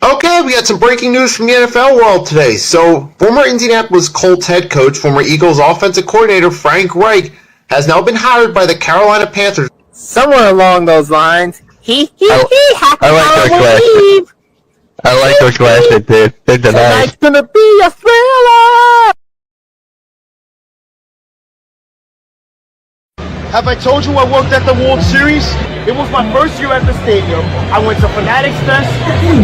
Okay, we got some breaking news from the NFL world today. So, former Indianapolis Colts head coach, former Eagles offensive coordinator Frank Reich has now been hired by the Carolina Panthers. Somewhere along those lines. I, Happy I like those Halloween glasses. Eve. I like those glasses, dude. They're Tonight's nice. gonna be a thriller. Have I told you I worked at the World Series? It was my first year at the stadium. I went to Fanatics Fest,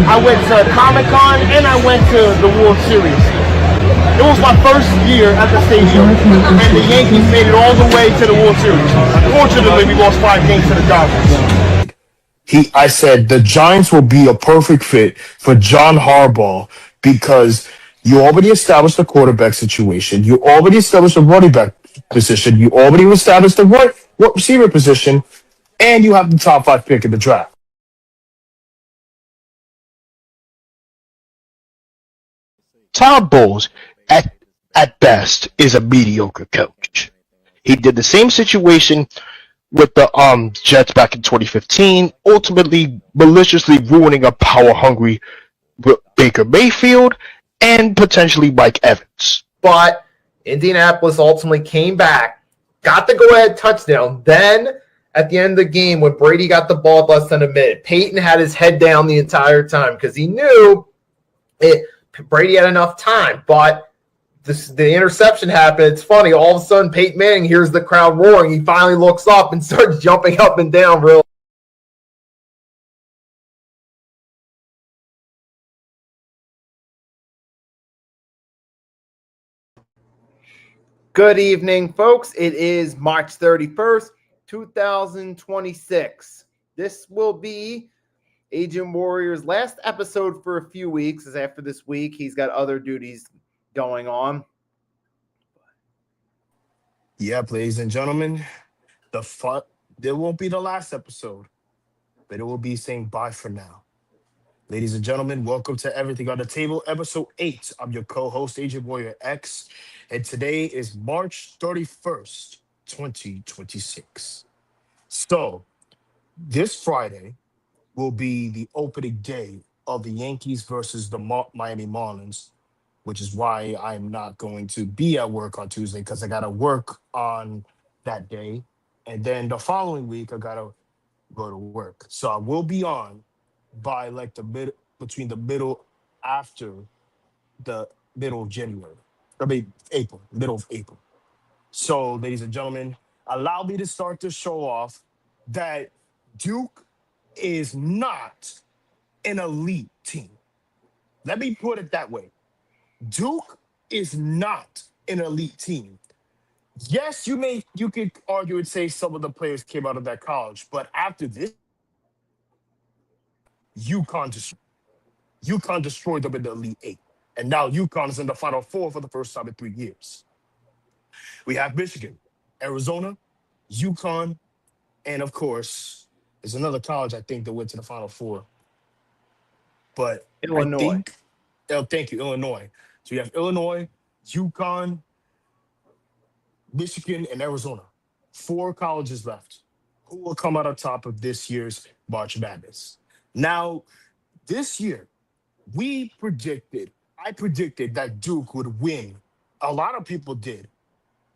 I went to Comic Con, and I went to the World Series. It was my first year at the stadium, and the Yankees made it all the way to the World Series. Unfortunately, we lost 5 games to the Dodgers. I said the Giants will be a perfect fit for John Harbaugh because you already established the quarterback situation, you already established the running back position, you already established the wide receiver position, and you have the top 5 pick in the draft. Todd Bowles, at best, is a mediocre coach. He did the same situation with the Jets back in 2015, ultimately maliciously ruining a power-hungry Baker Mayfield and potentially Mike Evans. But Indianapolis ultimately came back, got the go-ahead touchdown. Then, at the end of the game, when Brady got the ball less than a minute, Peyton had his head down the entire time because he knew Brady had enough time. But the interception happened. It's funny. All of a sudden, Peyton Manning hears the crowd roaring. He finally looks up and starts jumping up and down real. Good evening, folks. It is March 31st, 2026. This will be Agent Warrior's last episode for a few weeks, as after this week, he's got other duties going on. Yep, ladies and gentlemen, there won't be the last episode, but it will be saying bye for now. Ladies and gentlemen, welcome to Everything on the Table, episode 8. I'm your co-host, Agent Warrior X, and today is March 31st, 2026. So, this Friday will be the opening day of the Yankees versus the Miami Marlins, which is why I'm not going to be at work on Tuesday because I got to work on that day. And then the following week, I got to go to work. So I will be on by like between the middle after the middle of January. I mean, April, middle of April. So, ladies and gentlemen, allow me to start the show off that Duke is not an elite team. Let me put it that way. Duke is not an elite team. Yes, you could argue and say some of the players came out of that college, but after this, UConn destroyed them in the Elite Eight. And now UConn is in the Final Four for the first time in 3 years. We have Michigan, Arizona, UConn, and of course, there's another college I think that went to the Final Four. But Illinois. Thank you, Illinois. So you have Illinois, UConn, Michigan, and Arizona. 4 colleges left. Who will come out on top of this year's March Madness? Now, this year, I predicted that Duke would win. A lot of people did.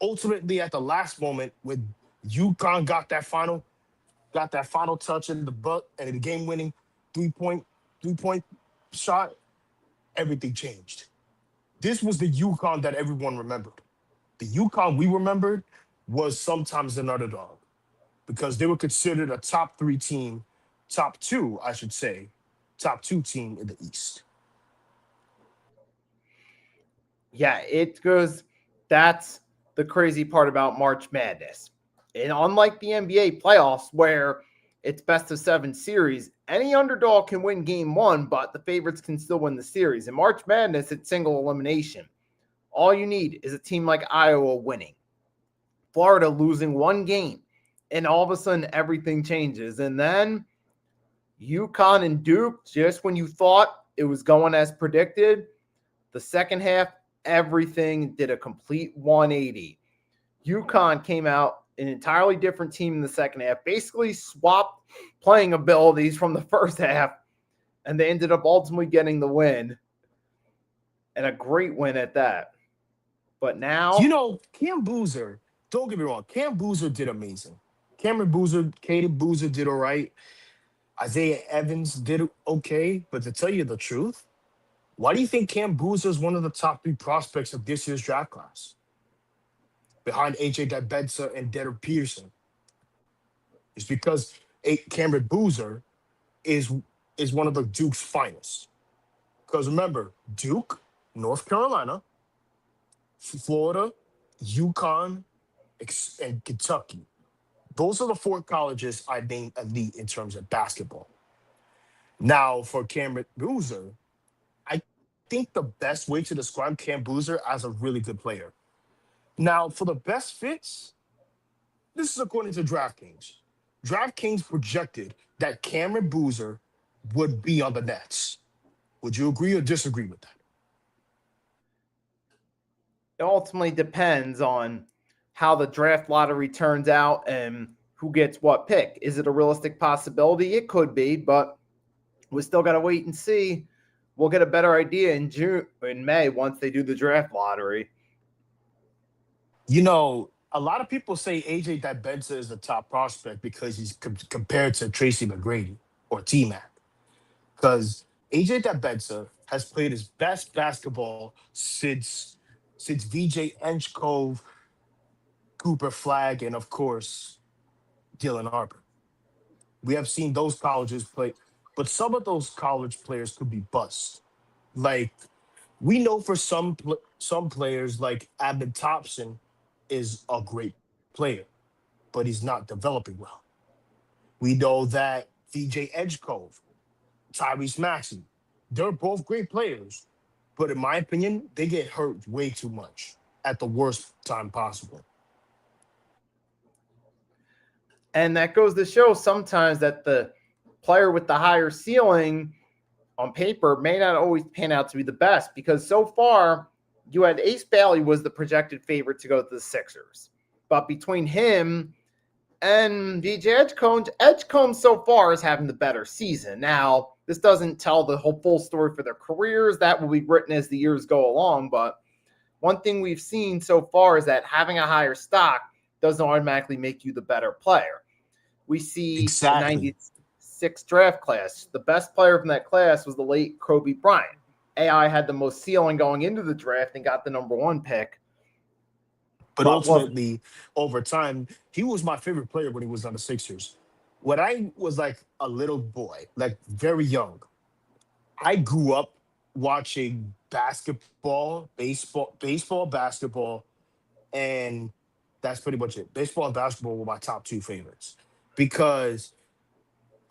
Ultimately, at the last moment, when UConn got that final touch in the butt and the game-winning three-point shot, everything changed. This was the UConn that everyone remembered. The UConn we remembered was sometimes an underdog because they were considered a top 2 team in the East. Yeah, it goes. That's the crazy part about March Madness. And unlike the NBA playoffs, where it's best of 7 series, any underdog can win game 1, but the favorites can still win the series. In March Madness, it's single elimination. All you need is a team like Iowa winning, Florida losing 1 game, and all of a sudden everything changes. And then UConn and Duke, just when you thought it was going as predicted, the second half, everything did a complete 180. UConn came out an entirely different team in the second half, basically swapped playing abilities from the first half, and they ended up ultimately getting the win, and a great win at that. But now, Cam Boozer, don't get me wrong, Cam Boozer did amazing. Cameron Boozer, Caden Boozer did all right. Isaiah Evans did okay. But to tell you the truth, why do you think Cam Boozer is one of the top 3 prospects of this year's draft class? Behind AJ Dibedza and Derek Peterson. It's because Cameron Boozer is one of the Duke's finest. Because remember, Duke, North Carolina, Florida, UConn, and Kentucky. Those are the 4 colleges I named elite in terms of basketball. Now, for Cameron Boozer, I think the best way to describe Cam Boozer as a really good player. Now, for the best fits, this is according to DraftKings. DraftKings projected that Cameron Boozer would be on the Nets. Would you agree or disagree with that? it ultimately depends on how the draft lottery turns out and who gets what pick. Is it a realistic possibility? It could be, but we still got to wait and see. We'll get a better idea in May once they do the draft lottery. A lot of people say AJ Dibedza is the top prospect because he's compared to Tracy McGrady or T-Mac. Because AJ Dibedza has played his best basketball since VJ Enchkov, Cooper Flagg, and of course, Dylan Harper. We have seen those colleges play, but some of those college players could be bust. Like, we know for some players, like Abin Thompson is a great player, but he's not developing well. We know that VJ Edgecove, Tyrese Maxey, they're both great players, but in my opinion, they get hurt way too much at the worst time possible. And that goes to show sometimes that the player with the higher ceiling on paper may not always pan out to be the best, because so far you had Ace Bailey was the projected favorite to go to the Sixers. But between him and VJ Edgecombe so far is having the better season. Now, this doesn't tell the whole full story for their careers. That will be written as the years go along. But one thing we've seen so far is that having a higher stock doesn't automatically make you the better player. We see the 96 draft class. The best player from that class was the late Kobe Bryant. AI had the most ceiling going into the draft and got the number 1 pick. But ultimately, over time, he was my favorite player when he was on the Sixers. When I was like a little boy, like very young, I grew up watching basketball, basketball, and that's pretty much it. Baseball and basketball were my top 2 favorites because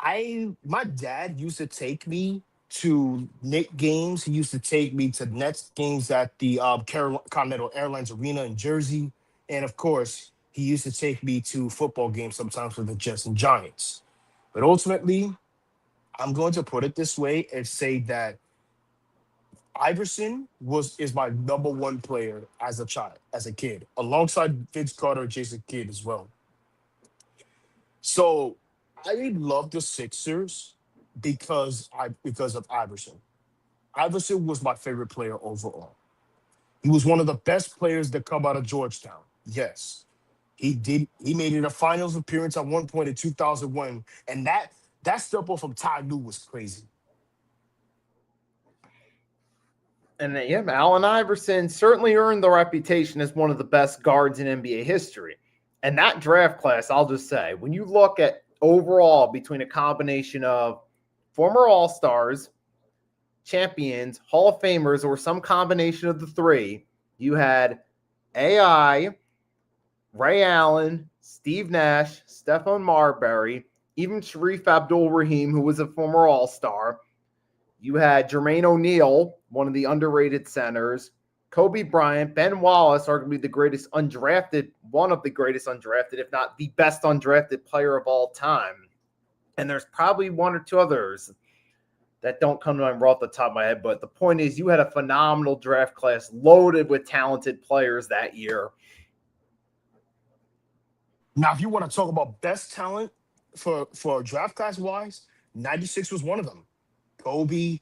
my dad used to take me to Knicks games. He used to take me to Nets games at the Continental Airlines Arena in Jersey. And of course, he used to take me to football games sometimes with the Jets and Giants. But ultimately, I'm going to put it this way and say that Iverson is my number 1 player as a kid, alongside Vince Carter and Jason Kidd as well. So I love the Sixers because of Iverson. Iverson was my favorite player overall. He was one of the best players that come out of Georgetown. Yes, he did. He made it a finals appearance at one point in 2001, and that step up from Ty Lue was crazy. And Allen Iverson certainly earned the reputation as one of the best guards in NBA history. And that draft class, I'll just say, when you look at overall between a combination of former All-Stars, champions, Hall of Famers, or some combination of the 3, you had AI, Ray Allen, Steve Nash, Stephon Marbury, even Shareef Abdul-Rahim, who was a former All-Star. You had Jermaine O'Neal, one of the underrated centers, Kobe Bryant, Ben Wallace, arguably one of the greatest undrafted, if not the best undrafted player of all time. And there's probably 1 or 2 others that don't come to mind right off the top of my head. But the point is, you had a phenomenal draft class loaded with talented players that year. Now, if you want to talk about best talent for draft class wise, 96 was one of them. Kobe,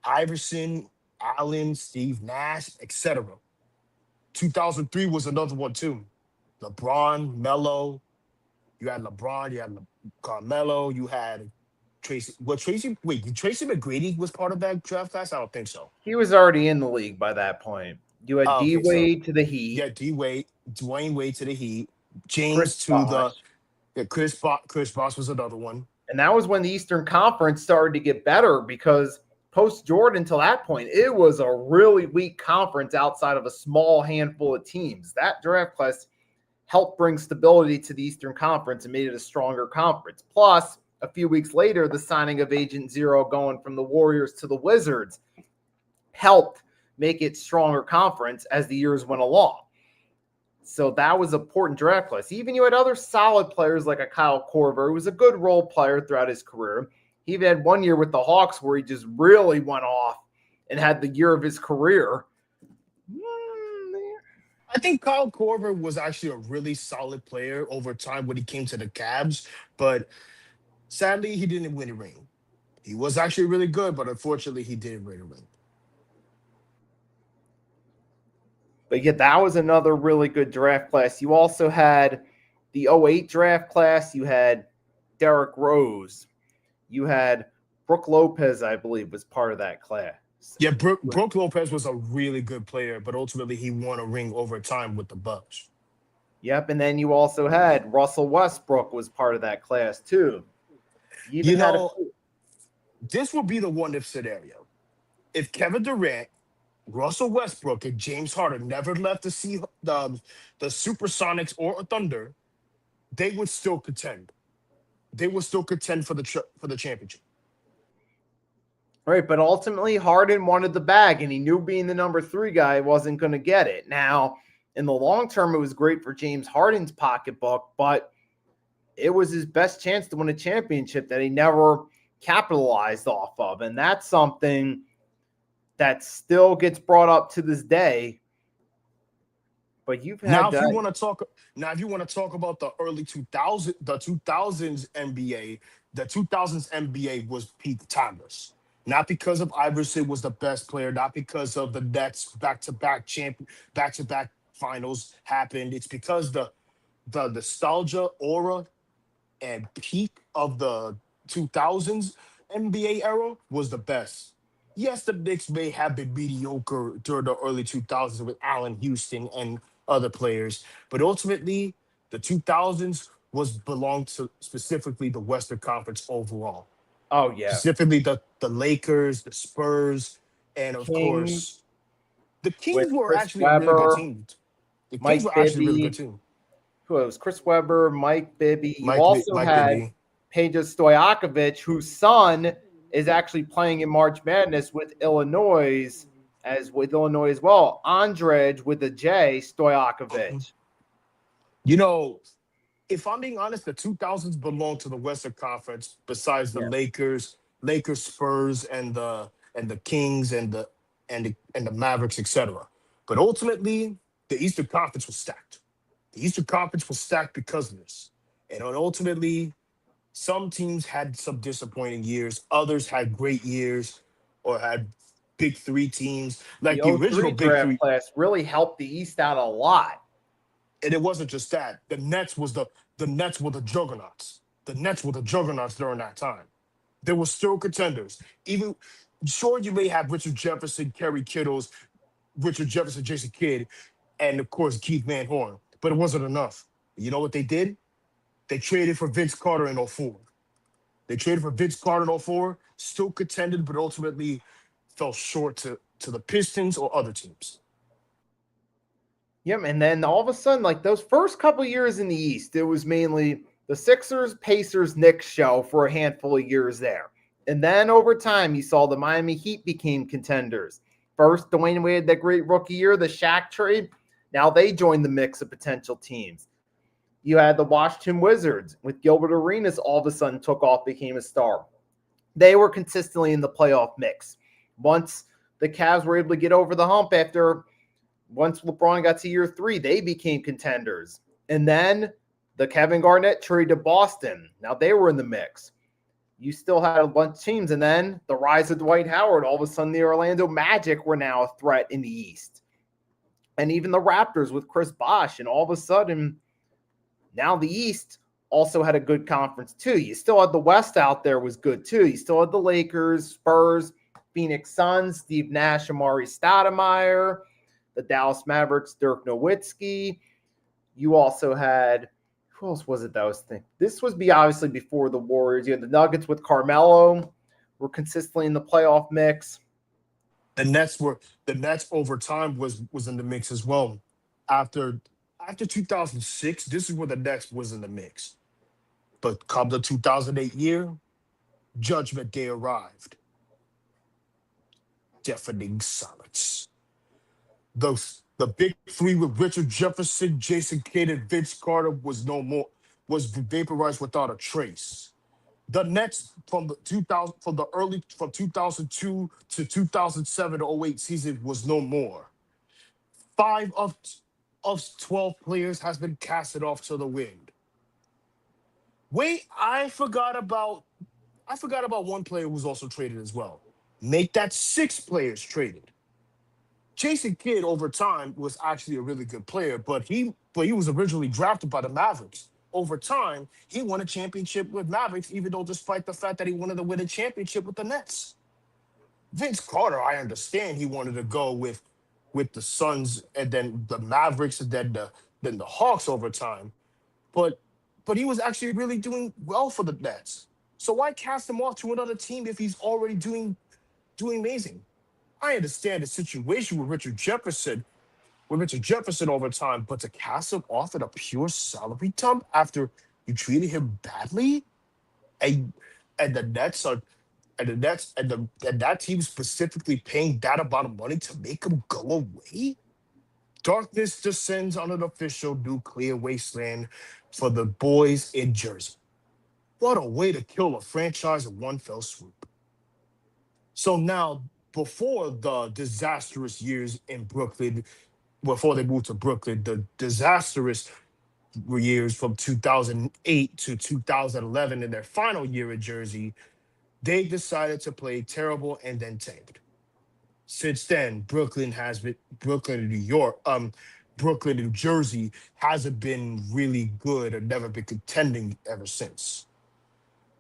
Iverson, Allen, Steve Nash, etc. 2003 was another one too. LeBron, Melo. You had LeBron, you had Carmelo, you had Tracy. Well, did Tracy McGrady was part of that draft class? I don't think so. He was already in the league by that point. You had Oh, D okay, so Wade to the Heat. yeah, Dwayne Wade to the Heat, James Chris to Bosh. Chris Bosh was another one. And that was when the Eastern Conference started to get better because post Jordan till that point, it was a really weak conference outside of a small handful of teams. That draft class helped bring stability to the Eastern Conference and made it a stronger conference. Plus, a few weeks later, the signing of Agent Zero going from the Warriors to the Wizards helped make it stronger conference as the years went along. So that was an important draft class. Even you had other solid players like a Kyle Korver, who was a good role player throughout his career. He even had 1 year with the Hawks where he just really went off and had the year of his career. I think Kyle Korver was actually a really solid player over time when he came to the Cavs, but sadly, he didn't win a ring. He was actually really good, but unfortunately, he didn't win a ring. But yeah, that was another really good draft class. You also had the 08 draft class. You had Derrick Rose. You had Brook Lopez, I believe, was part of that class. Yeah, Brook Lopez was a really good player, but ultimately he won a ring over time with the Bucks. Yep, and then you also had Russell Westbrook was part of that class too. This would be the one-if scenario. If Kevin Durant, Russell Westbrook, and James Harden never left to see the Supersonics or Thunder, they would still contend. They would still contend for the championship. Right, but ultimately Harden wanted the bag, and he knew being the number 3 guy wasn't going to get it. Now, in the long term, it was great for James Harden's pocketbook, but it was his best chance to win a championship that he never capitalized off of, and that's something that still gets brought up to this day. But you've had if you want to talk about the early 2000s, the 2000s NBA, the 2000s NBA was peak timeless. Not because of Iverson was the best player, not because of the Nets back-to-back finals happened. It's because the nostalgia, aura, and peak of the 2000s NBA era was the best. Yes, the Knicks may have been mediocre during the early 2000s with Allen Houston and other players, but ultimately the 2000s belonged to specifically the Western Conference overall. Oh, yeah. Specifically the Lakers, the Spurs, and of course, the Kings were actually a really good team. The Kings were actually a really good team. Who else? Chris Webber, Mike Bibby. You also had Peja Stojakovic, whose son is actually playing in March Madness with Illinois as well. Andrej with a J, Stojakovic. You know, if I'm being honest, the 2000s belong to the Western Conference. Besides the Lakers, Spurs, and the Kings and the Mavericks, etc. But ultimately, the Eastern Conference was stacked. The Eastern Conference was stacked because of this, and ultimately, some teams had some disappointing years. Others had great years, or had big 3 teams. Like the original big 3 class really helped the East out a lot. And it wasn't just that. The Nets were the juggernauts. The Nets were the juggernauts during that time. They were still contenders. Even sure, you may have Richard Jefferson, Kerry Kittles, Jason Kidd, and of course Keith Van Horn, but it wasn't enough. You know what they did? They traded for Vince Carter in 2004. Still contended, but ultimately fell short to the Pistons or other teams. Yep, and then all of a sudden, like those first couple of years in the East, it was mainly the Sixers, Pacers, Knicks show for a handful of years there. And then over time, you saw the Miami Heat became contenders. First, Dwayne Wade had that great rookie year, the Shaq trade. Now they joined the mix of potential teams. You had the Washington Wizards with Gilbert Arenas all of a sudden took off, became a star. They were consistently in the playoff mix. Once the Cavs were able to get over the hump once LeBron got to year 3, they became contenders. And then the Kevin Garnett trade to Boston. Now they were in the mix. you still had a bunch of teams. And then the rise of Dwight Howard, all of a sudden the Orlando Magic were now a threat in the East. And even the Raptors with Chris Bosh. And all of a sudden, now the East also had a good conference too. You still had the West out there was good too. You still had the Lakers, Spurs, Phoenix Suns, Steve Nash, Amari Stoudemire, the Dallas Mavericks, Dirk Nowitzki. You also had, who else was it that was thinking? This was obviously before the Warriors. You had the Nuggets with Carmelo, were consistently in the playoff mix. The Nets over time was in the mix as well. After 2006, this is where the Nets was in the mix. But come the 2008 year, Judgment Day arrived. Deafening silence. The big three with Richard Jefferson, Jason Kidd, and Vince Carter was vaporized without a trace. The Nets from 2002 to 2007 to 08 season was no more. 5 of 12 players has been casted off to the wind. Wait, I forgot about one player who was also traded as well. Make that 6 players traded. Jason Kidd over time was actually a really good player, but he was originally drafted by the Mavericks. Over time, he won a championship with Mavericks, even though despite the fact that he wanted to win a championship with the Nets. Vince Carter, I understand he wanted to go with the Suns and then the Mavericks and then the Hawks over time. But he was actually really doing well for the Nets. So why cast him off to another team if he's already doing amazing? I understand the situation with Richard Jefferson over time, but to cast him off at a pure salary dump after you treated him badly, and that team specifically paying that amount of money to make him go away? Darkness descends on an official nuclear wasteland for the boys in Jersey. What a way to kill a franchise in one fell swoop. So now, before the disastrous years in Brooklyn, before they moved to Brooklyn, the disastrous years from 2008 to 2011 in their final year in Jersey, they decided to play terrible and then tanked. Since then, Brooklyn and New Jersey hasn't been really good or never been contending ever since.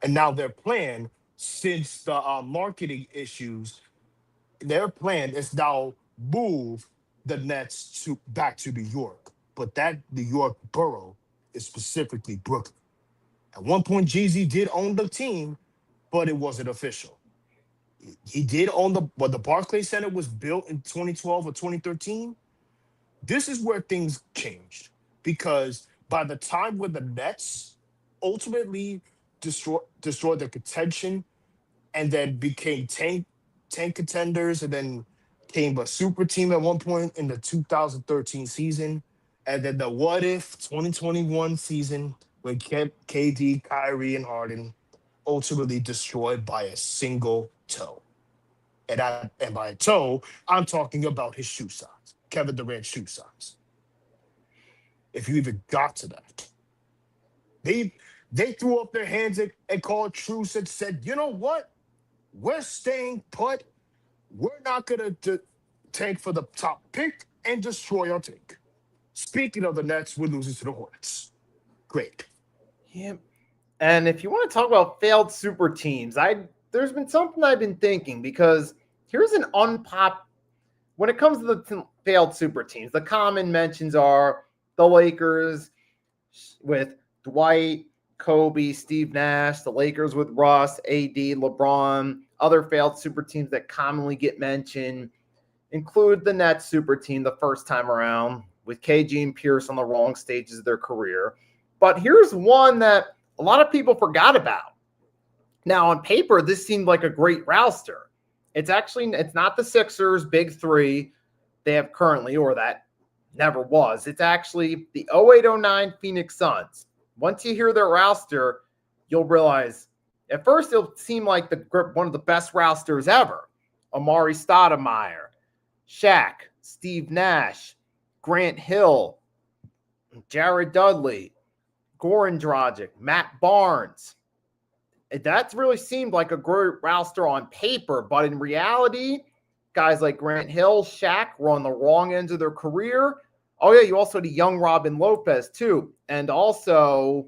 And now their plan, since the marketing issues, their plan is now move the Nets back to New York. But that New York borough is specifically Brooklyn. At one point, Jeezy did own the team, but it wasn't official. He did own the Barclays Center was built in 2012 or 2013. This is where things changed, because by the time when the Nets ultimately destroyed their contention and then became tank contenders and then came a super team at one point in the 2013 season, and then the what if 2021 season when KD, Kyrie, and Harden ultimately destroyed by a single toe. And by a toe, I'm talking about his shoe size, Kevin Durant's shoe size. If you even got to that. They threw up their hands and called truce and said, you know what? We're staying put. We're not going to tank for the top pick and destroy our tank. Speaking of the Nets, we're losing to the Hornets. Great. Yeah. And if you want to talk about failed super teams, there's been something I've been thinking, because here's an when it comes to the failed super teams, the common mentions are the Lakers with Dwight, Kobe, Steve Nash, the Lakers with Russ, AD, LeBron. Other failed super teams that commonly get mentioned include the Nets super team the first time around with KG and Pierce on the wrong stages of their career. But here's one that a lot of people forgot about. Now, on paper, this seemed like a great roster. It's not the Sixers' big three they have currently, or that never was. It's actually the 08-09 Phoenix Suns. Once you hear their roster, you'll realize at first it'll seem like one of the best rosters ever. Amari Stoudemire, Shaq, Steve Nash, Grant Hill, Jared Dudley, Goran Dragic, Matt Barnes. That's really seemed like a great roster on paper, but in reality, guys like Grant Hill, Shaq were on the wrong ends of their career. Oh yeah, you also had a young Robin Lopez too, and also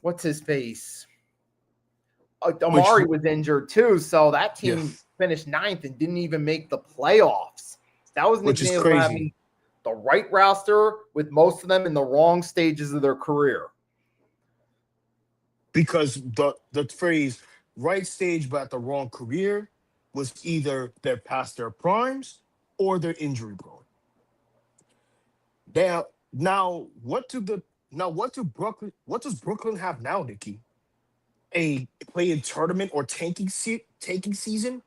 what's his face? Amari was injured too, so that team finished 9th and didn't even make the playoffs. That was an example of having the right roster with most of them in the wrong stages of their career. Because the phrase "right stage but at the wrong career" was either they're past their primes or they're injury prone. Now what does Brooklyn have now, Nikki? A play-in tournament or tanking season?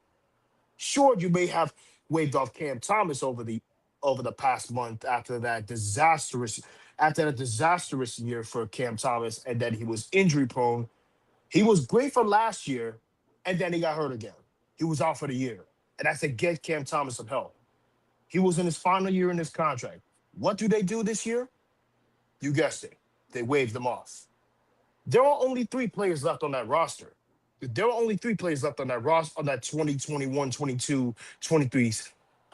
Sure, you may have waved off Cam Thomas over the past month after that disastrous year for Cam Thomas, and then he was injury prone. He was great for last year, and then he got hurt again. He was out for the year, and I said, get Cam Thomas some help. He was in his final year in his contract. What do they do this year? You guessed it. They waved them off. There are only 3 players left on that roster. There are only 3 players left on that roster, on that 2021, 22, 23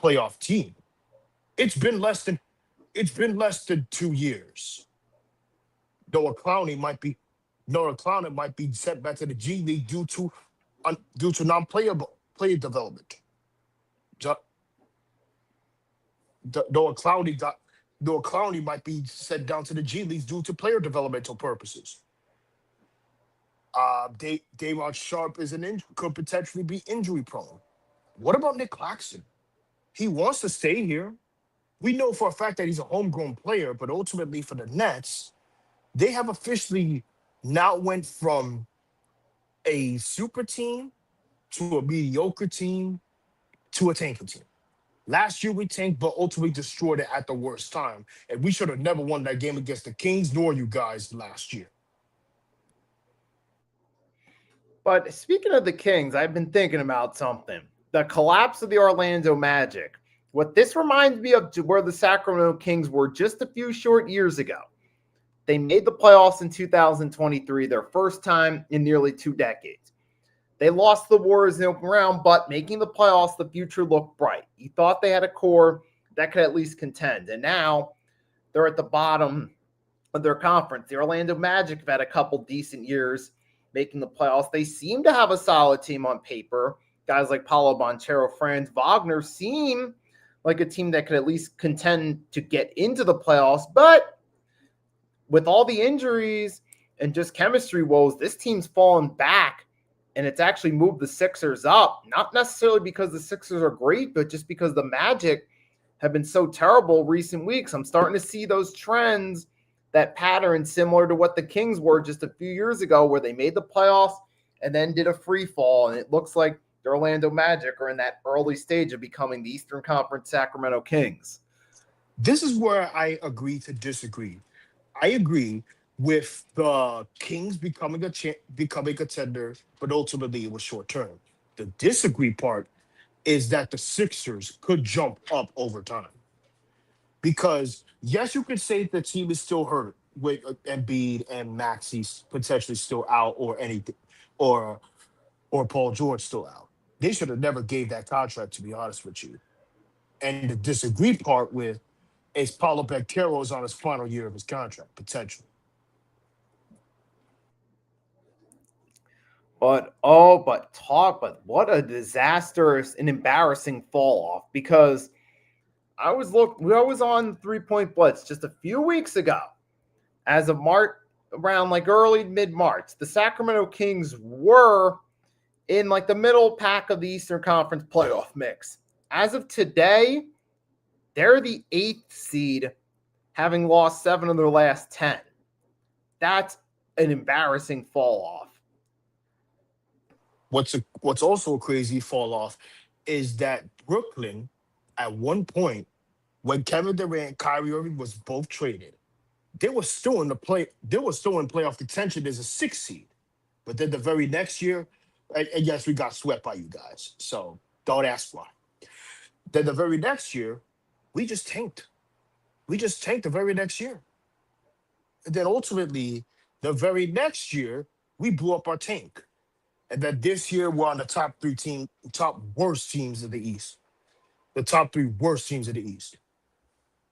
playoff team. It's been less than 2 years. Noah Clowney might be sent back to the G League due to non-player development. Noah Clowney might be sent down to the G League due to player developmental purposes. Daymond Sharp could potentially be injury prone. What about Nick Claxton? He wants to stay here. We know for a fact that he's a homegrown player, but ultimately for the Nets, they have officially now went from a super team to a mediocre team to a tanking team. Last year we tanked, but ultimately destroyed it at the worst time. And we should have never won that game against the Kings nor you guys last year. But speaking of the Kings, I've been thinking about something. The collapse of the Orlando Magic. What this reminds me of where the Sacramento Kings were just a few short years ago. They made the playoffs in 2023, their first time in nearly 2 decades. They lost the Warriors in the open round, but making the playoffs, the future looked bright. You thought they had a core that could at least contend. And now they're at the bottom of their conference. The Orlando Magic have had a couple decent years making the playoffs. They seem to have a solid team on paper. Guys like Paolo Banchero, Franz Wagner seem like a team that could at least contend to get into the playoffs. But with all the injuries and just chemistry woes, this team's fallen back, and it's actually moved the Sixers up. Not necessarily because the Sixers are great, but just because the Magic have been so terrible recent weeks. I'm starting to see those trends, that pattern similar to what the Kings were just a few years ago, where they made the playoffs and then did a free fall. And it looks like the Orlando Magic are in that early stage of becoming the Eastern Conference Sacramento Kings. This is where I agree to disagree. I agree with the Kings becoming a contender, but ultimately it was short term. The disagree part is that the Sixers could jump up over time. Because yes, you could say the team is still hurt with Embiid and Maxey potentially still out, or anything, or Paul George still out. They should have never gave that contract, to be honest with you. And the disagree part with is Paulo Banchero is on his final year of his contract, potentially. But what a disastrous and embarrassing fall off, because I was on 3-point blitz just a few weeks ago. As of March, around like early mid-March, the Sacramento Kings were in like the middle pack of the Eastern Conference playoff mix. As of today, they're the 8th seed, having lost 7 of their last 10. That's an embarrassing fall off. What's also a crazy fall off is that Brooklyn, at one point, when Kevin Durant and Kyrie Irving was both traded, they were still in playoff contention as a 6th seed. But then the very next year, and yes, we got swept by you guys, so don't ask why. Then the very next year, we just tanked. We just tanked the very next year. And then ultimately, the very next year, we blew up our tank. And that this year we're on the top worst teams of the East. The top three worst teams of the East.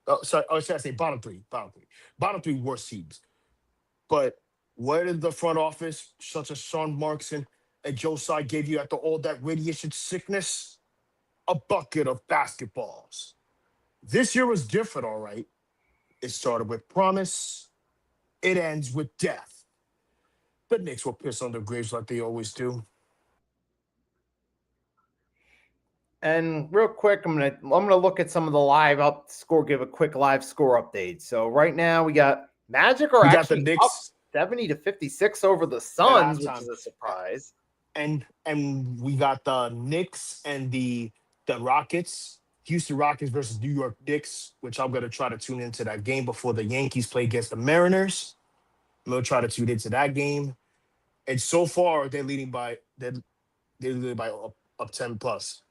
Oh, sorry, or should I say bottom three worst teams. But where did the front office, such as Sean Markson and Joe Tsai, gave you after all that radiation sickness? A bucket of basketballs. This year was different, all right. It started with promise. It ends with death. The Knicks will piss on their graves like they always do. And real quick, I'm gonna look at some of the live up score, give a quick live score update. So right now we got Magic are We got the actually up Knicks 70-56 over the Suns, which halftime. is a surprise. and we got the Knicks and the Rockets, Houston Rockets versus New York Knicks, which I'm gonna try to tune into that game before the Yankees play against the Mariners. I'm gonna try to tune into that game. And so far, they're leading by up 10 plus.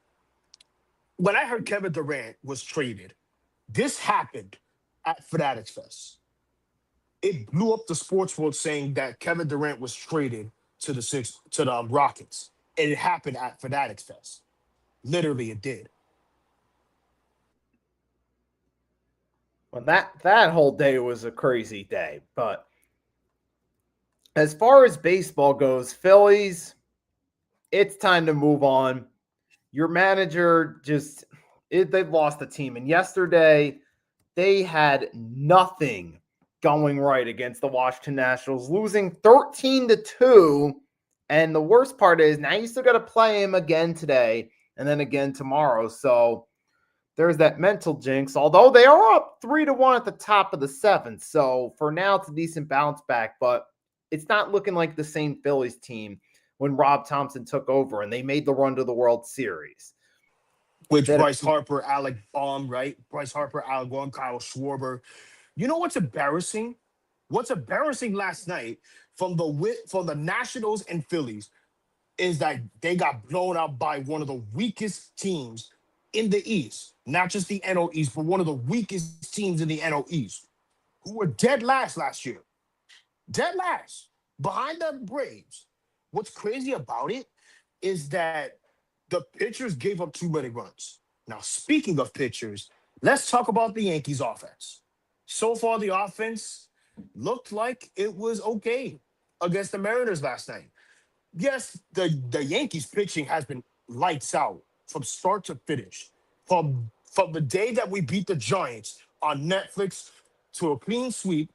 When I heard Kevin Durant was traded, this happened at Fanatics Fest. It blew up the sports world saying that Kevin Durant was traded to the Rockets, and it happened at Fanatics Fest. Literally, it did. Well, that whole day was a crazy day. But as far as baseball goes, Phillies, it's time to move on. Your manager they've lost the team. And yesterday, they had nothing going right against the Washington Nationals, losing 13-2. And the worst part is now you still got to play him again today and then again tomorrow. So there's that mental jinx, although they are up 3-1 at the top of the seventh. So for now, it's a decent bounce back, but it's not looking like the same Phillies team when Rob Thompson took over and they made the run to the World Series. Which Bryce Harper, Alec Baum, right? Bryce Harper, Alec Baum, Kyle Schwarber. You know what's embarrassing? What's embarrassing last night from the Nationals and Phillies is that they got blown out by one of the weakest teams in the East. Not just the NL East, but one of the weakest teams in the NL East, who were dead last year. Dead last. Behind the Braves. What's crazy about it is that the pitchers gave up too many runs. Now, speaking of pitchers, let's talk about the Yankees offense. So far, the offense looked like it was okay against the Mariners last night. Yes, the Yankees pitching has been lights out from start to finish. From the day that we beat the Giants on Netflix to a clean sweep,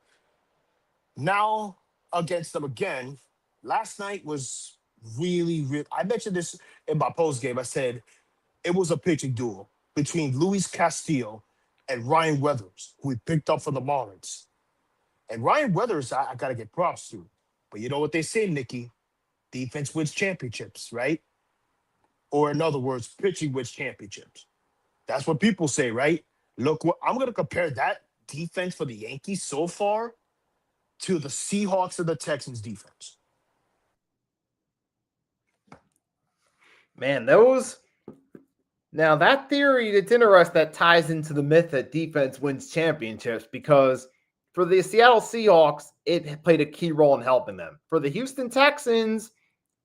now against them again. Last night was really. I mentioned this in my post game. I said it was a pitching duel between Luis Castillo and Ryan Weathers, who we picked up for the Marlins. And Ryan Weathers, I got to get props to. But you know what they say, Nikki? Defense wins championships, right? Or in other words, pitching wins championships. That's what people say, right? Look, I'm going to compare that defense for the Yankees so far to the Seahawks and the Texans defense. Man, now that theory, it's interesting that ties into the myth that defense wins championships because for the Seattle Seahawks, it played a key role in helping them. For the Houston Texans,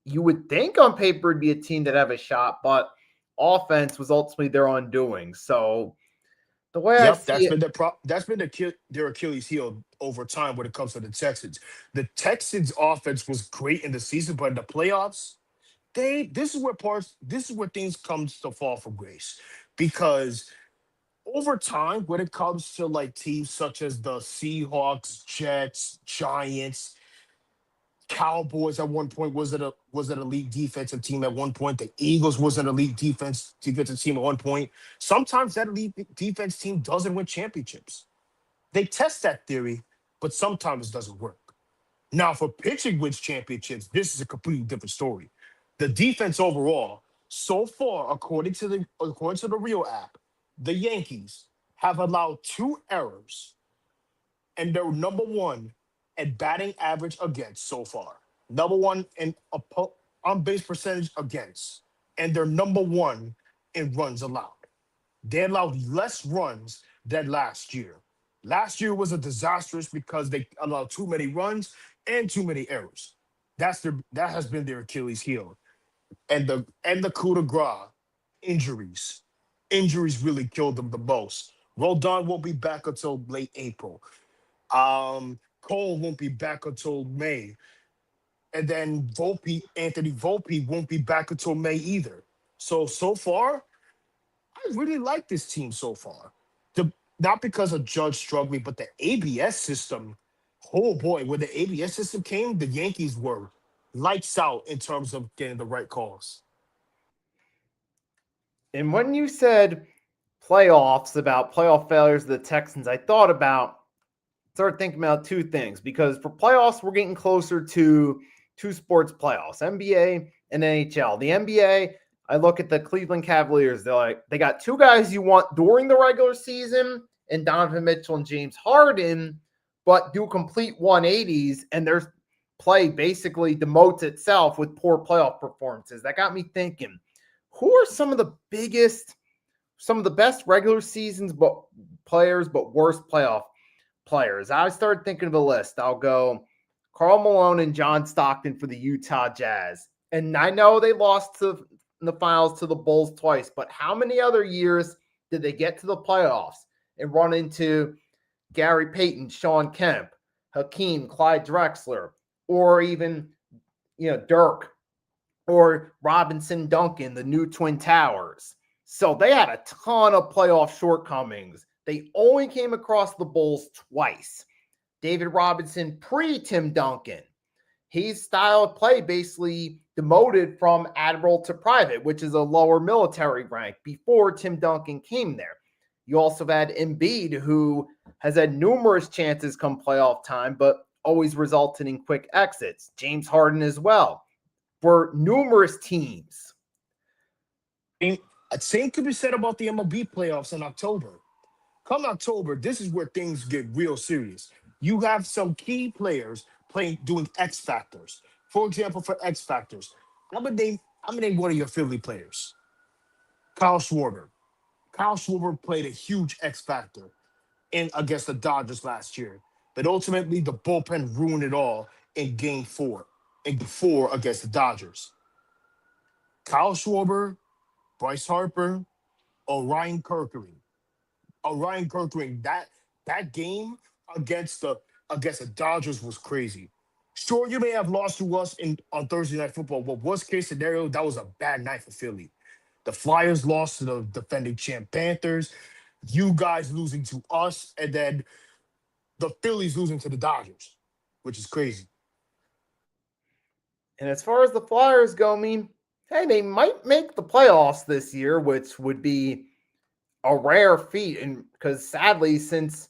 you would think on paper it'd be a team that have a shot, but offense was ultimately their undoing. So the way that's been their Achilles heel over time when it comes to the Texans. The Texans offense was great in the season, but in the playoffs, this is where things come to fall from grace. Because over time, when it comes to like teams such as the Seahawks, Jets, Giants, Cowboys at one point was an elite defensive team at one point. The Eagles was an elite defensive team at one point. Sometimes that elite defense team doesn't win championships. They test that theory, but sometimes it doesn't work. Now, for pitching wins championships, this is a completely different story. The defense overall, so far, according to the Real app, the Yankees have allowed 2 errors, and they're number 1 at batting average against so far. Number 1 in on base percentage against, and they're number 1 in runs allowed. They allowed less runs than last year. Last year was a disastrous because they allowed too many runs and too many errors. that has been their Achilles heel. And the coup de grace, injuries. Injuries really killed them the most. Rodon won't be back until late April. Cole won't be back until May. And then Anthony Volpe won't be back until May either. So far, I really like this team so far. Not because of Judge struggling, but the ABS system. Oh boy, when the ABS system came, the Yankees were lights out in terms of getting the right calls. And when you said playoffs, about playoff failures of the Texans, I started thinking about two things, because for playoffs, we're getting closer to two sports playoffs, NBA and NHL. The NBA, I look at the Cleveland Cavaliers. They got two guys you want during the regular season, and Donovan Mitchell and James Harden, but do complete 180s, and their play basically demotes itself with poor playoff performances. That got me thinking, who are some of the best regular seasons players, but worst playoff players? I started thinking of a list. I'll go Karl Malone and John Stockton for the Utah Jazz. And I know they lost in the finals to the Bulls twice, but how many other years did they get to the playoffs and run into Gary Payton, Sean Kemp, Hakeem, Clyde Drexler, or even Dirk or Robinson Duncan, the new Twin Towers? So they had a ton of playoff shortcomings. They only came across the Bulls twice. David Robinson pre-Tim Duncan. His style of play basically demoted from admiral to private, which is a lower military rank, before Tim Duncan came there. You also had Embiid, who has had numerous chances come playoff time, but always resulted in quick exits. James Harden as well, for numerous teams. Same could be said about the MLB playoffs in October. Come October, this is where things get real serious. You have some key players doing X factors. For example, for X factors, I'm gonna name one of your Philly players, Kyle Schwarber. Kyle Schwarber played a huge X factor against the Dodgers last year, but ultimately the bullpen ruined it all in Game 4 against the Dodgers. Kyle Schwarber, Bryce Harper, Orion Kerkering. That game against the Dodgers was crazy. Sure, you may have lost to us on Thursday Night Football, but worst case scenario, that was a bad night for Philly. The Flyers lost to the defending champ Panthers, you guys losing to us, and then the Phillies losing to the Dodgers, which is crazy. And as far as the Flyers go, hey, they might make the playoffs this year, which would be a rare feat. And because sadly, since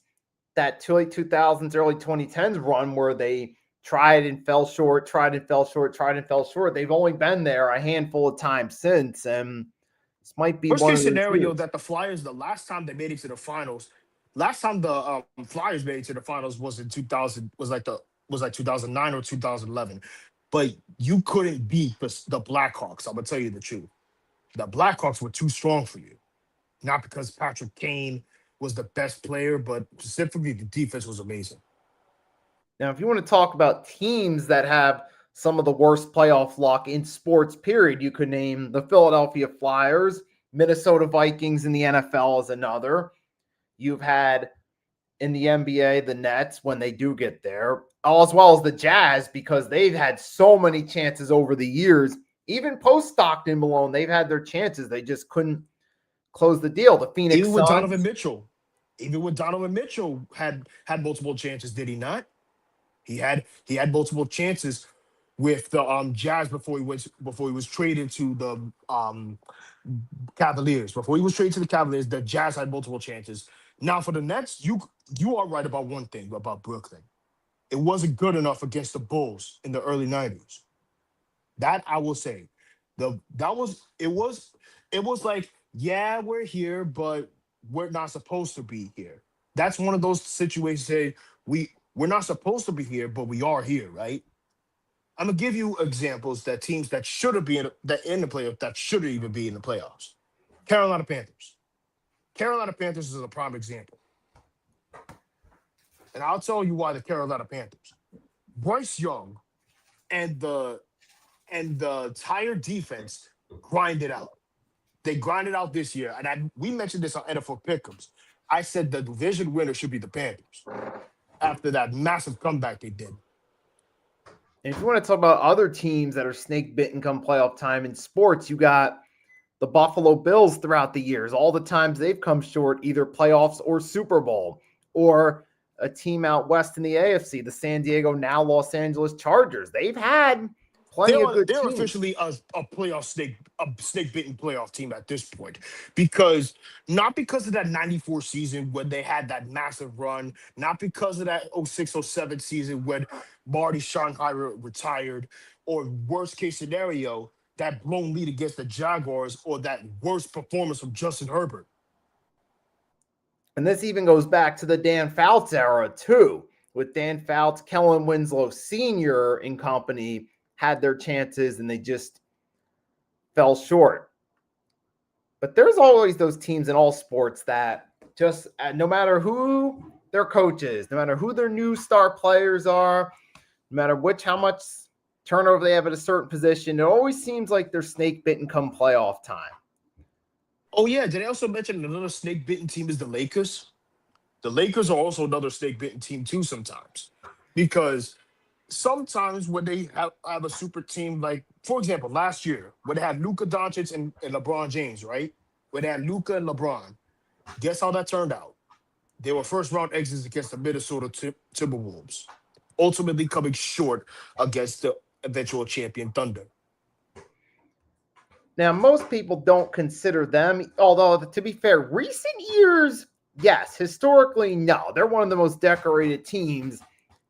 that late 2000s, early 2010s run where they tried and fell short, they've only been there a handful of times since. And this might be worst one case of the scenario years. that the Flyers, the last time they made it to the finals, last time the Flyers made it to the finals was in 2000, was like 2009 or 2011. But you couldn't beat the Blackhawks. I'm gonna tell you the truth. The Blackhawks were too strong for you. Not because Patrick Kane was the best player, but specifically the defense was amazing. Now, if you want to talk about teams that have some of the worst playoff luck in sports, period, you could name the Philadelphia Flyers, Minnesota Vikings in the NFL as another. You've had in the NBA, the Nets, when they do get there, as well as the Jazz, because they've had so many chances over the years. Even post Stockton Malone, they've had their chances. They just couldn't close the deal. The Phoenix Even with Suns, Donovan Mitchell had multiple chances, did he not? He had multiple chances with the Jazz before he was traded to the Cavaliers. Before he was traded to the Cavaliers, the Jazz had multiple chances. Now for the Nets, you are right about one thing about Brooklyn. It wasn't good enough against the Bulls in the early 90s. That I will say. It was like, yeah, we're here, but we're not supposed to be here. That's one of those situations say we're not supposed to be here, but we are here, right? I'm gonna give you examples that teams that should have been in the playoffs that shouldn't even be in the playoffs. Carolina Panthers. Carolina Panthers is a prime example. And I'll tell you why the Carolina Panthers. Bryce Young and the entire defense grinded out. They grinded out this year, and we mentioned this on NFL Pick'ems. I said the division winner should be the Panthers after that massive comeback they did. And if you want to talk about other teams that are snake bitten come playoff time in sports, you got the Buffalo Bills throughout the years. All the times they've come short, either playoffs or Super Bowl, or a team out west in the AFC, the San Diego, now Los Angeles Chargers. They've had plenty of good They're teams. officially a snake bitten playoff team at this point, because not because of that 94 season when they had that massive run, not because of that 06-07 season when Marty Schottenheimer retired, or worst case scenario, that blown lead against the Jaguars, or that worst performance from Justin Herbert. And this even goes back to the Dan Fouts era too, with Dan Fouts, Kellen Winslow Sr. and company had their chances and they just fell short. But there's always those teams in all sports that just, no matter who their coach is, no matter who their new star players are, no matter how much turnover they have at a certain position, it always seems like they're snake bitten come playoff time. Oh yeah, did I also mention another snake bitten team is the Lakers? The Lakers are also another snake bitten team too sometimes, because sometimes when they have a super team, like for example last year when they had Luka Doncic and LeBron James, right? When they had Luka and LeBron, guess how that turned out? They were first round exits against the Minnesota Timberwolves, ultimately coming short against the eventual champion Thunder. Now, most people don't consider them, although to be fair, recent years, yes, historically, no. They're one of the most decorated teams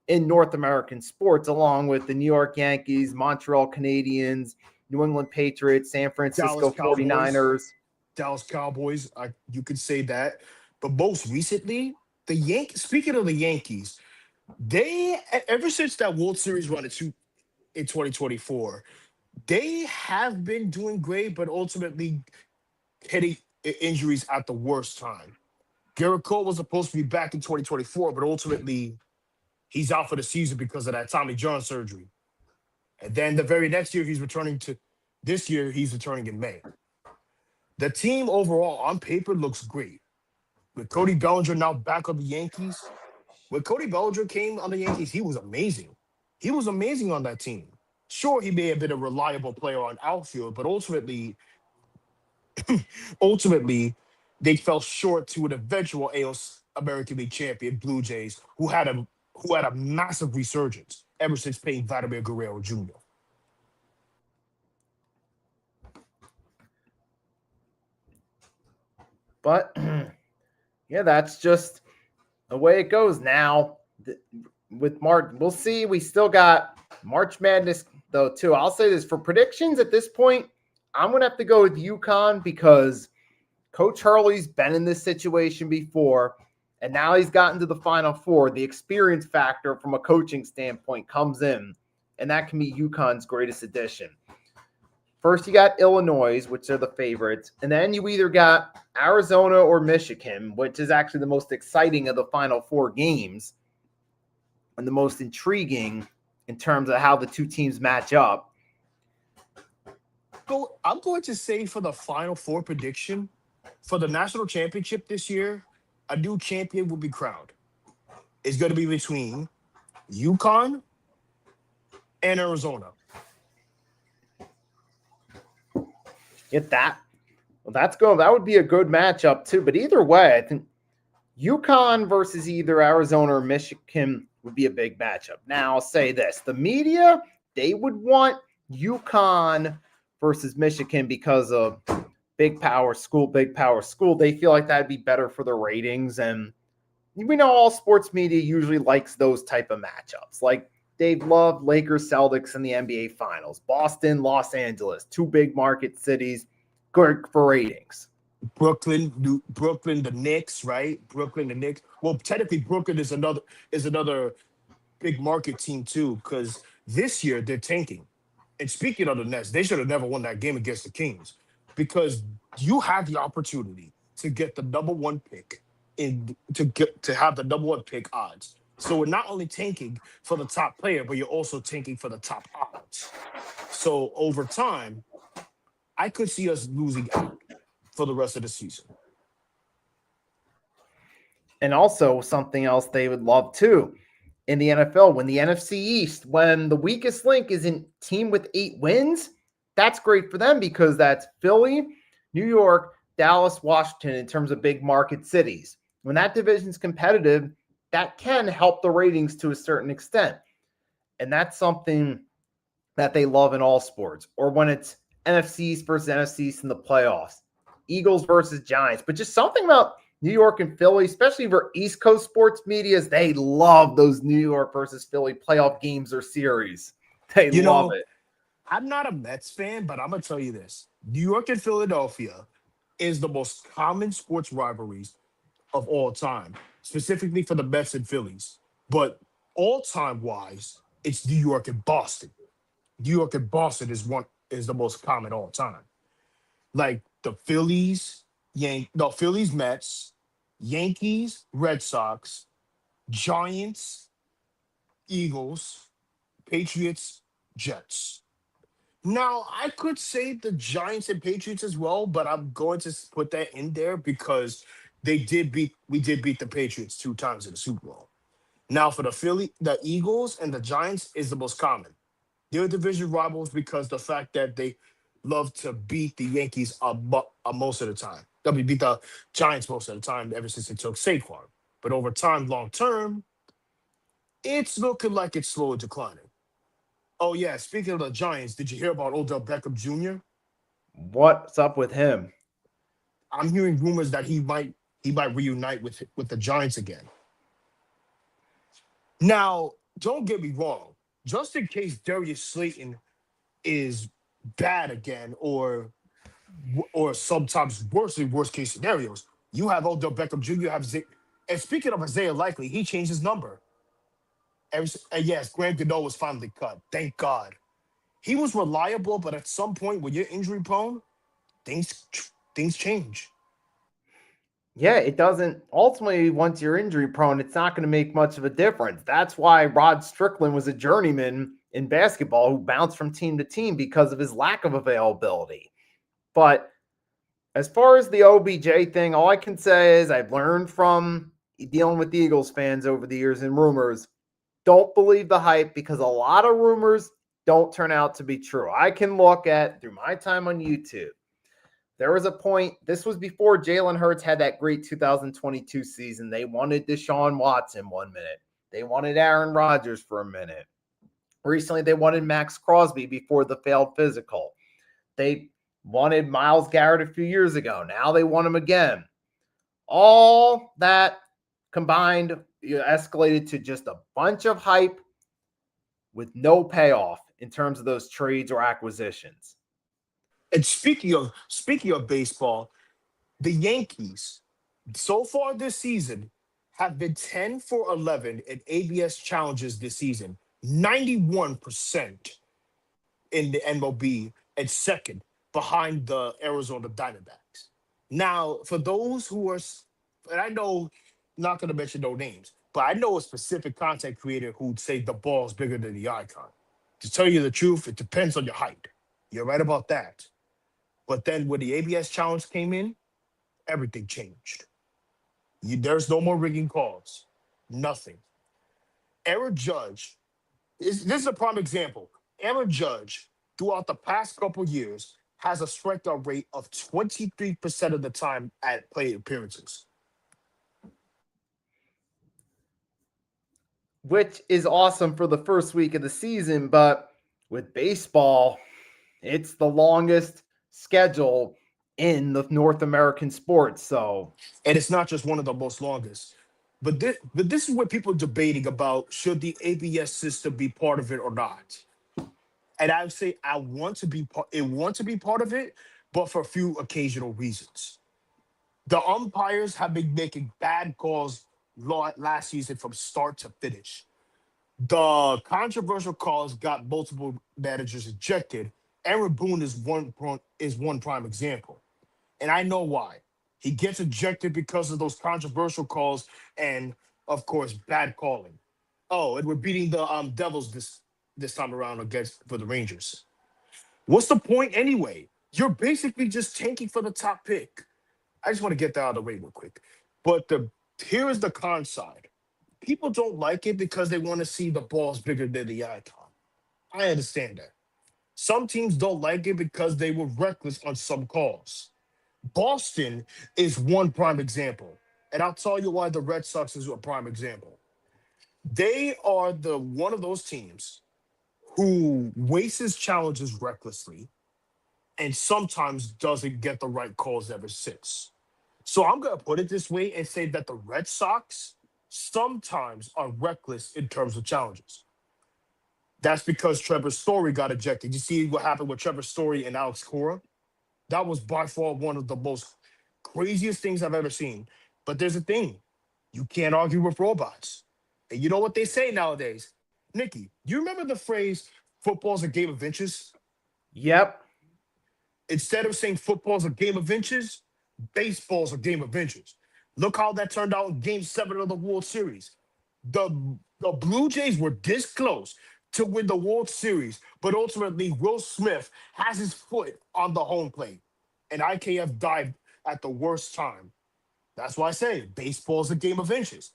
in North American sports, along with the New York Yankees, Montreal Canadiens, New England Patriots, San Francisco 49ers. Dallas Cowboys, you could say that. But most recently, the Yankees, speaking of the Yankees, they, ever since that World Series run in 2024, they have been doing great, but ultimately hitting injuries at the worst time. Garrett Cole was supposed to be back in 2024, but ultimately he's out for the season because of that Tommy John surgery. And then the very next year, he's returning in May. The team overall on paper looks great. With Cody Bellinger now back on the Yankees, when Cody Bellinger came on the Yankees, he was amazing. He was amazing on that team. Sure, he may have been a reliable player on outfield, but ultimately, they fell short to an eventual AL American League champion, Blue Jays, who had a massive resurgence ever since paying Vladimir Guerrero Jr. But yeah, that's just the way it goes now. With March, we'll see. We still got March Madness though too. I'll say this for predictions at this point, I'm gonna have to go with UConn because Coach Hurley's been in this situation before, and now he's gotten to the Final Four. The experience factor from a coaching standpoint comes in, and that can be UConn's greatest addition. First, you got Illinois, which are the favorites, and then you either got Arizona or Michigan, which is actually the most exciting of the Final Four games and the most intriguing in terms of how the two teams match up. I'm going to say for the Final Four prediction, for the national championship this year, a new champion will be crowned. It's going to be between UConn and Arizona. Get that? Well, that would be a good matchup too. But either way, I think UConn versus either Arizona or Michigan would be a big matchup. Now, I'll say this. The media, they would want UConn versus Michigan because of big power school. They feel like that'd be better for the ratings. And we know all sports media usually likes those type of matchups. Like they've loved Lakers, Celtics in the NBA Finals. Boston, Los Angeles, two big market cities, good for ratings. Brooklyn, the Knicks, right? Brooklyn, the Knicks. Well, technically, Brooklyn is another big market team too, because this year they're tanking. And speaking of the Nets, they should have never won that game against the Kings, because you had the opportunity to get the number one pick to have the number one pick odds So we're not only tanking for the top player, but you're also tanking for the top odds. So over time, I could see us losing out for the rest of the season. And also something else they would love too in the NFL, when the NFC East, when the weakest link is a team with 8 wins, that's great for them because that's Philly, New York, Dallas, Washington in terms of big market cities. When that division's competitive, that can help the ratings to a certain extent. And that's something that they love in all sports. Or when it's NFC East versus NFC East in the playoffs, Eagles versus Giants. But just something about New York and Philly, especially for East Coast sports medias, they love those New York versus Philly playoff games or series. They love it. I'm not a Mets fan, but I'm going to tell you this. New York and Philadelphia is the most common sports rivalries of all time, specifically for the Mets and Phillies. But all-time wise, it's New York and Boston. New York and Boston is the most common all time. Like the Phillies, Phillies, Mets, Yankees, Red Sox, Giants, Eagles, Patriots, Jets. Now, I could say the Giants and Patriots as well, but I'm going to put that in there because we did beat the Patriots 2 times in the Super Bowl. Now, for the Eagles and the Giants is the most common. They're division rivals because the fact that they love to beat the Yankees most of the time. They beat the Giants most of the time ever since they took Saquon. But over time, long term, it's looking like it's slowly declining. Oh yeah, speaking of the Giants, did you hear about Odell Beckham Jr.? What's up with him? I'm hearing rumors that he might reunite with the Giants again. Now, don't get me wrong. Just in case Darius Slayton is bad again, or sometimes worst case scenarios, you have Odell Beckham Jr. And speaking of Isaiah Likely, he changed his number. And yes, Graham Gano was finally cut. Thank God. He was reliable, but at some point when you're injury prone, things change. Yeah, it doesn't. Ultimately, once you're injury prone, it's not going to make much of a difference. That's why Rod Strickland was a journeyman in basketball who bounced from team to team because of his lack of availability. But as far as the OBJ thing, all I can say is I've learned from dealing with the Eagles fans over the years and rumors, don't believe the hype because a lot of rumors don't turn out to be true. I can look at, through my time on YouTube, there was a point, this was before Jalen Hurts had that great 2022 season. They wanted Deshaun Watson 1 minute. They wanted Aaron Rodgers for a minute. Recently, they wanted Max Crosby before the failed physical. They wanted Myles Garrett a few years ago. Now they want him again. All that combined escalated to just a bunch of hype with no payoff in terms of those trades or acquisitions. And speaking of baseball, the Yankees so far this season have been 10 for 11 in ABS challenges this season, 91% in the MLB, and second behind the Arizona Diamondbacks. Now, for those who are, and I know, not going to mention no names, but I know a specific content creator who'd say the ball's bigger than the icon. To tell you the truth, it depends on your height. You're right about that. But then when the ABS challenge came in, everything changed. There's no more rigging calls. Nothing. Aaron Judge, this is a prime example. Aaron Judge, throughout the past couple years, has a strikeout rate of 23% of the time at plate appearances. Which is awesome for the first week of the season, but with baseball, it's the longest schedule in the North American sports. So, and it's not just one of the most longest. But this is what people are debating about: should the ABS system be part of it or not? And I would say I want to be part of it, but for a few occasional reasons. The umpires have been making bad calls last season from start to finish. The controversial calls got multiple managers ejected. Aaron Boone is one prime example. And I know why. He gets ejected because of those controversial calls and, of course, bad calling. Oh, and we're beating the Devils this time around for the Rangers. What's the point anyway? You're basically just tanking for the top pick. I just want to get that out of the way real quick. But here is the con side. People don't like it because they want to see the balls bigger than the icon. I understand that. Some teams don't like it because they were reckless on some calls. Boston is one prime example. And I'll tell you why the Red Sox is a prime example. They are one of those teams who wastes challenges recklessly and sometimes doesn't get the right calls ever since. So I'm going to put it this way and say that the Red Sox sometimes are reckless in terms of challenges. That's because Trevor Story got ejected. You see what happened with Trevor Story and Alex Cora? That was by far one of the most craziest things I've ever seen. But there's a thing. You can't argue with robots. And you know what they say nowadays? Nikki, you remember the phrase, football's a game of inches? Yep. Instead of saying football's a game of inches, baseball's a game of inches. Look how that turned out in Game 7 of the World Series. The Blue Jays were this close to win the World Series, but ultimately Will Smith has his foot on the home plate, and IKF dived at the worst time. That's why I say baseball's a game of inches.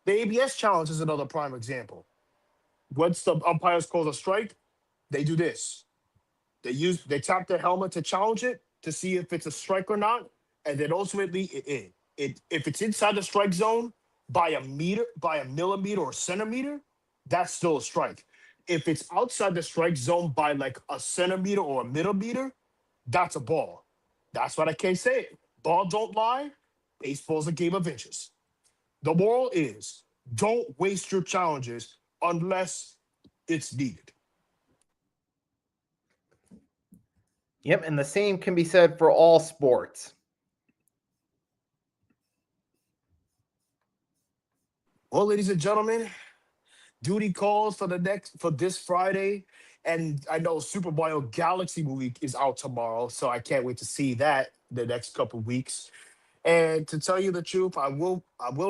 The ABS challenge is another prime example. Once the umpires call a strike, they do this. They tap their helmet to challenge it to see if it's a strike or not, and then ultimately if it's inside the strike zone by a millimeter or a centimeter, that's still a strike. If it's outside the strike zone by like a centimeter or a millimeter, that's a ball. That's what I can't say it. Ball don't lie. Baseball's a game of inches. The moral is don't waste your challenges unless it's needed. Yep, and the same can be said for all sports. Well, ladies and gentlemen, duty calls for this Friday. And I know Super Mario Galaxy Week is out tomorrow, so I can't wait to see that the next couple weeks. And to tell you the truth, I will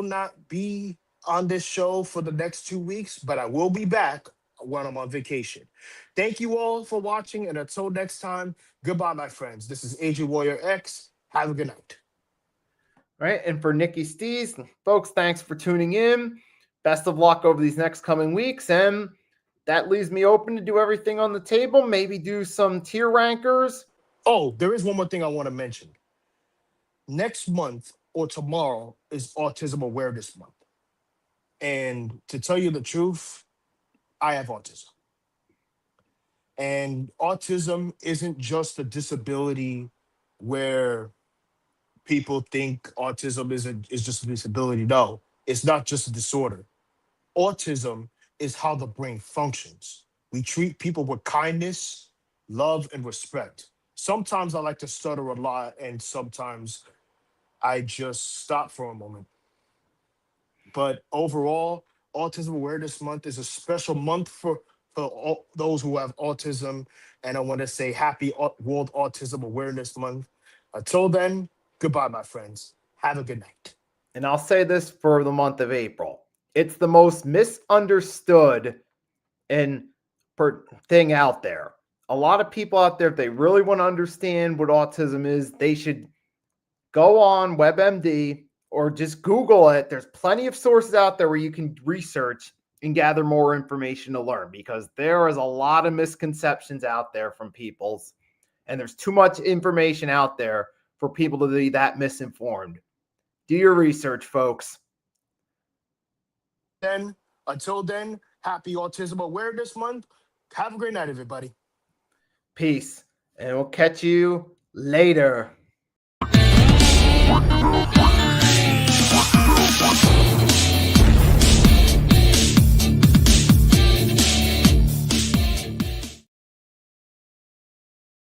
not be on this show for the next 2 weeks, but I will be back when I'm on vacation. Thank you all for watching, and until next time, goodbye, my friends. This is AJ Warrior X. Have a good night. All right, and for Nikki Stees, folks, thanks for tuning in. Best of luck over these next coming weeks, and that leaves me open to do everything on the table, maybe do some tier rankers. Oh, there is one more thing I want to mention. Next month or tomorrow is Autism Awareness Month. And to tell you the truth, I have autism. And autism isn't just a disability where people think autism is just a disability. No, it's not just a disorder. Autism is how the brain functions. We treat people with kindness, love, and respect. Sometimes I like to stutter a lot, and sometimes I just stop for a moment. But overall, Autism Awareness Month is a special month for all those who have autism. And I want to say happy World Autism Awareness Month. Until then, goodbye, my friends. Have a good night. And I'll say this for the month of April. It's the most misunderstood thing out there. A lot of people out there, if they really want to understand what autism is, they should go on WebMD or just Google it. There's plenty of sources out there where you can research and gather more information to learn, because there is a lot of misconceptions out there from people's, and there's too much information out there for people to be that misinformed. Do your research, folks. Until then, happy Autism Awareness Month. Have a great night, everybody. Peace, and we'll catch you later.